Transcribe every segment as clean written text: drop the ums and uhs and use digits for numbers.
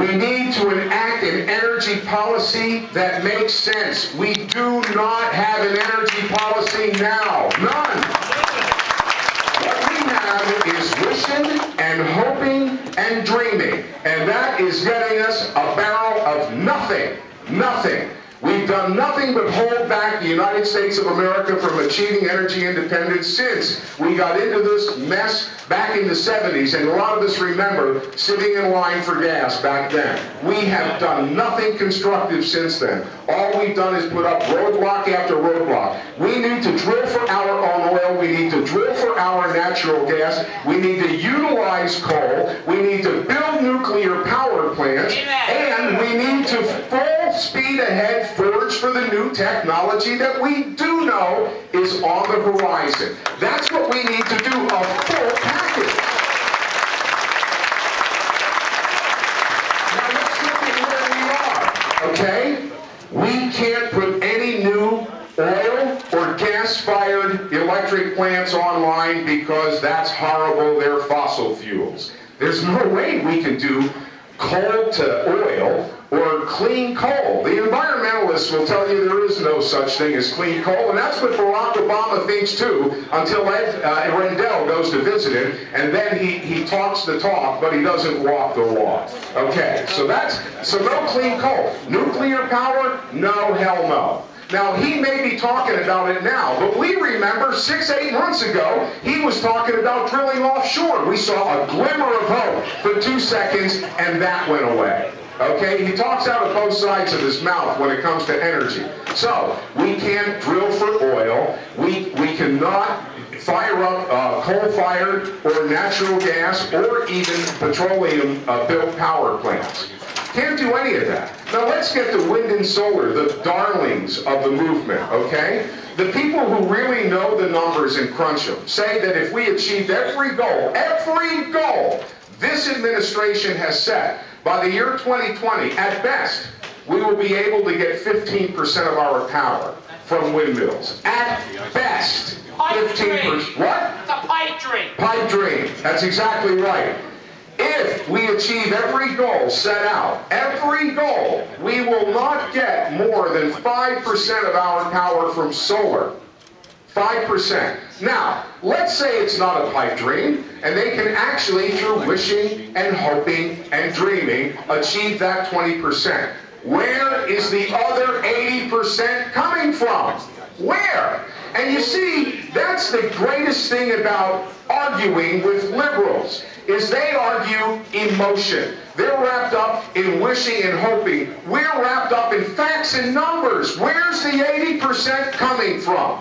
We need to enact an energy policy that makes sense. We do not have an energy policy now. None. What we have is wishing and hoping and dreaming. And that is getting us a barrel of nothing. Nothing. We've done nothing but hold back the United States of America from achieving energy independence since we got into this mess back in the 70s. And a lot of us remember sitting in line for gas back then. We have done nothing constructive since then. All we've done is put up roadblock after roadblock. We need to drill for our own oil. We need to drill for our natural gas. We need to utilize coal. We need to build nuclear power plants. And we need to full speed ahead forge for the new technology that we do know is on the horizon. That's what we need to do, a full package. Now let's look at where we are, okay? We can't put any new oil or gas-fired electric plants online because that's horrible, they're fossil fuels. There's no way we can do coal to oil or clean coal. The environmentalists will tell you there is no such thing as clean coal, and that's what Barack Obama thinks too, until Ed Rendell goes to visit him, and then he talks the talk, but he doesn't walk the walk. Okay, so no clean coal. Nuclear power? No, hell no. Now, he may be talking about it now, but we remember 6-8 months ago, he was talking about drilling offshore. We saw a glimmer of hope for 2 seconds, and that went away. Okay, he talks out of both sides of his mouth when it comes to energy. So, we can't drill for oil. We cannot fire up coal-fired or natural gas or even petroleum-built power plants. Can't do any of that. Now let's get to wind and solar, the darlings of the movement, okay? The people who really know the numbers and crunch them say that if we achieved every goal this administration has set by the year 2020, at best, we will be able to get 15% of our power from windmills. At best, 15%. What? It's a pipe dream. Pipe dream. That's exactly right. If we achieve every goal set out, every goal, we will not get more than 5% of our power from solar. 5%. Now, let's say it's not a pipe dream, and they can actually, through wishing and hoping and dreaming, achieve that 20%. Where is the other 80% coming from? Where? And you see, that's the greatest thing about arguing with liberals, is they argue emotion. They're wrapped up in wishing and hoping. We're wrapped up in facts and numbers. Where's the 80% coming from?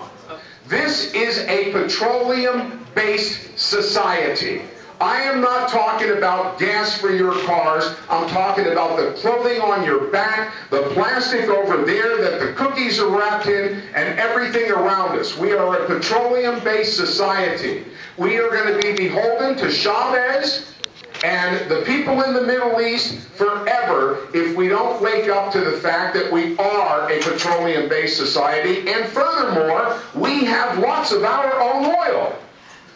This is a petroleum-based society. I am not talking about gas for your cars. I'm talking about the clothing on your back, the plastic over there that the cookies are wrapped in, and everything around us. We are a petroleum-based society. We are going to be beholden to Chavez and the people in the Middle East forever if we don't wake up to the fact that we are a petroleum-based society. And furthermore, we have lots of our own oil.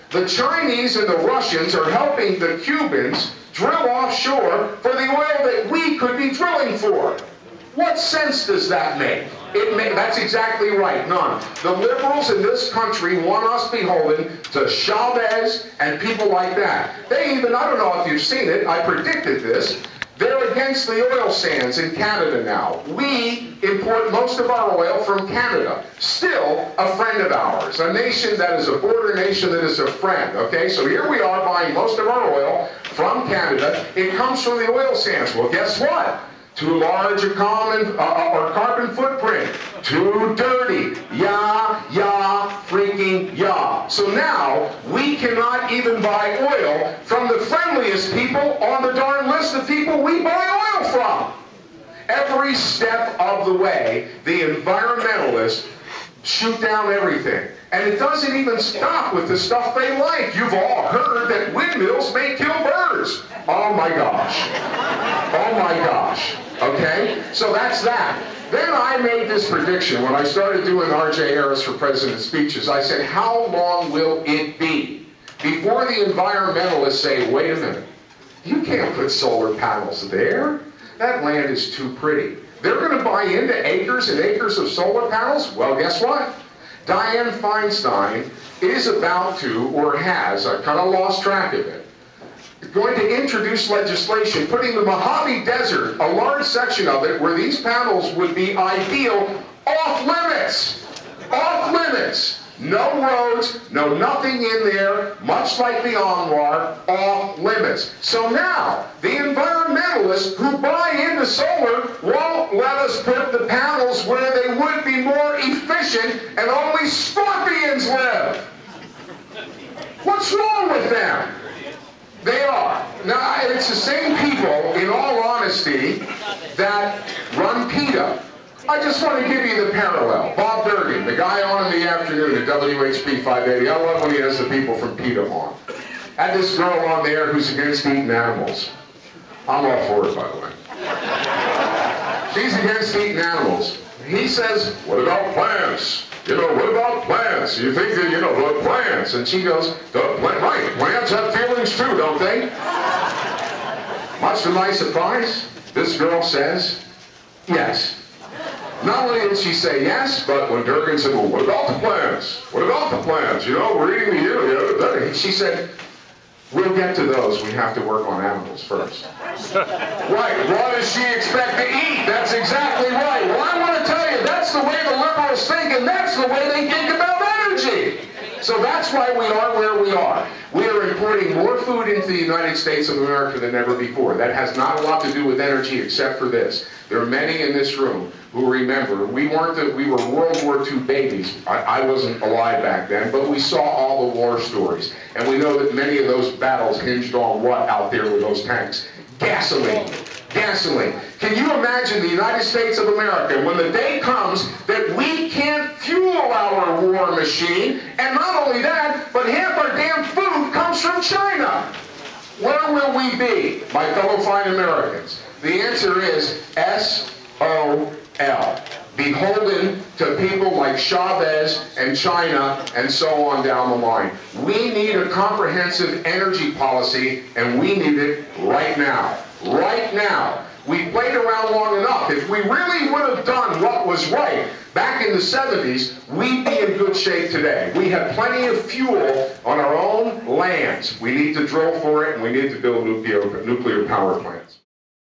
The Chinese and the Russians are helping the Cubans drill offshore for the oil that we could be drilling for. What sense does that make? That's exactly right, none. The liberals in this country want us beholden to Chavez and people like that. They even, I don't know if you've seen it, I predicted this, they're against the oil sands in Canada now. We import most of our oil from Canada. Still a friend of ours, a nation that is a border nation that is a friend, okay? So here we are buying most of our oil from Canada. It comes from the oil sands. Well, guess what? Too large a carbon footprint. Too dirty. Freaking yah. So now, we cannot even buy oil from the friendliest people on the darn list of people we buy oil from. Every step of the way, the environmentalists shoot down everything. And it doesn't even stop with the stuff they like. You've all heard that windmills may kill birds. Oh my gosh. Oh my gosh. Okay? So that's that. Then I made this prediction when I started doing R.J. Harris for President speeches. I said, how long will it be before the environmentalists say, wait a minute, you can't put solar panels there. that land is too pretty. They're going to buy into acres and acres of solar panels? Well, guess what? Dianne Feinstein is about to, or has, I kind of lost track of it, going to introduce legislation putting the Mojave Desert, a large section of it where these panels would be ideal, off limits. Off limits. No roads, no nothing in there, much like the ANWR, off limits. So now, the environmentalists who buy into solar won't let us put the panels where they would be more efficient and only scorpions live. What's wrong with them? They are. Now, it's the same people, in all honesty, that run PETA. I just want to give you the parallel. Bob Durgan, the guy on in the afternoon at WHP 580. I love when he has the people from PETA on. Had this girl on there who's against eating animals. I'm all for it, by the way. She's against eating animals. He says, what about plants? You know, what about plants? You think that, you know, what plants? And she goes, right, plants have feelings too, don't they? Much to my surprise, this girl says, yes. Not only did she say yes, but when Durgan said, well, what about the plants? What about the plants? You know, we're eating the she said, we'll get to those. We have to work on animals first. Right. What does she expect to eat? That's exactly right. Well, I want to tell you, that's the way the liberals think, and that's the way they think about energy. So that's why we are where we are. We are importing more food into the United States of America than ever before. That has not a lot to do with energy except for this. There are many in this room who remember we were World War II babies. I wasn't alive back then, but we saw all the war stories. And we know that many of those battles hinged on what out there with those tanks? Gasoline. Gasoline. Can you imagine the United States of America when the day comes that we can't fuel our war machine, and not only that, but half our damn food comes from China? Where will we be, my fellow fine Americans? The answer is SOL. Beholden to people like Chavez and China and so on down the line. We need a comprehensive energy policy, and we need it right now. Right now. We played around long enough. If we really would have done what was right back in the 70s, we'd be in good shape today. We have plenty of fuel on our own lands. We need to drill for it, and we need to build nuclear power plants.